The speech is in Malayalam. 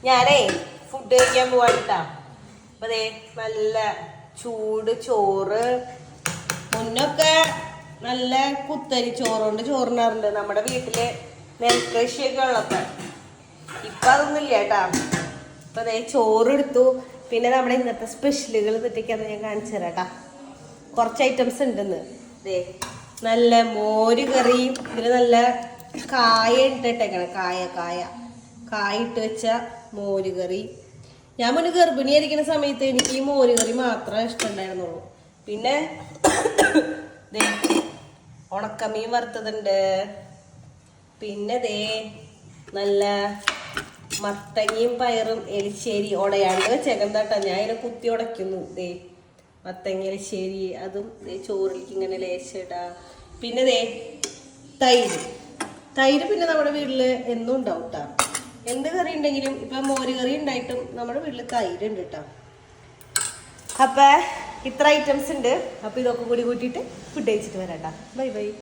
ഞാനേ ഫുഡ് കഴിക്കാൻ പോവാട്ടാ. അപ്പൊ അതെ നല്ല ചൂട് ചോറ്. മുന്നൊക്കെ നല്ല കുത്തരി ചോറുകൊണ്ട് ചോറിനാറുണ്ട് നമ്മുടെ വീട്ടില് നെൽകൃഷിയൊക്കെ ഉള്ളപ്പോ. ഇപ്പൊ അതൊന്നും ഇല്ല കേട്ടാ. അപ്പൊ അതെ ചോറെടുത്തു. പിന്നെ നമ്മുടെ ഇന്നത്തെ സ്പെഷ്യലുകൾ തെറ്റിക്കാന്ന് ഞാൻ കാണിച്ചു തരാട്ടാ. കുറച്ച് ഐറ്റംസ് ഉണ്ടെന്ന്. ദേ നല്ല മോര് കറിയും ഇതിൽ നല്ല കായ ഇട്ടിട്ടേക്കണം. കായ ഇട്ട് വെച്ച മോര് കറി. ഞാൻ മുന്നേ ഗർഭിണിയായിരിക്കുന്ന സമയത്ത് എനിക്ക് ഈ മോര് കറി മാത്രമേ ഇഷ്ടമുണ്ടായിരുന്നുള്ളൂ. പിന്നെ ഉണക്കമീൻ വറുത്തതുണ്ട്. പിന്നെ ദേ നല്ല മത്തങ്ങയും പയറും എലിശ്ശേരി ഉടയാണ്ട് വെച്ചേക്കണ്ടാട്ടാ. ഞാൻ ഇതിനെ കുത്തി ഉടയ്ക്കുന്നു. ദേ മത്തങ്ങ എലിശ്ശേരി അതും ചോറിലേക്ക് ഇങ്ങനെ ലേശിടാ. പിന്നെ ദേ തൈര് പിന്നെ നമ്മുടെ വീട്ടില് എന്നും ഉണ്ടാവും കേട്ടോ. എന്ത് കറി ഉണ്ടെങ്കിലും ഇപ്പൊ മോര് കറി ഉണ്ടായിട്ടും നമ്മുടെ വീട്ടില് തൈര് ഉണ്ട് കേട്ടോ. അപ്പൊ ഇത്ര ഐറ്റംസ് ഉണ്ട്. അപ്പൊ ഇതൊക്കെ കൂടി കൂട്ടിയിട്ട് ഫുഡ് കഴിച്ചിട്ട് വരാട്ടാ. Bye bye.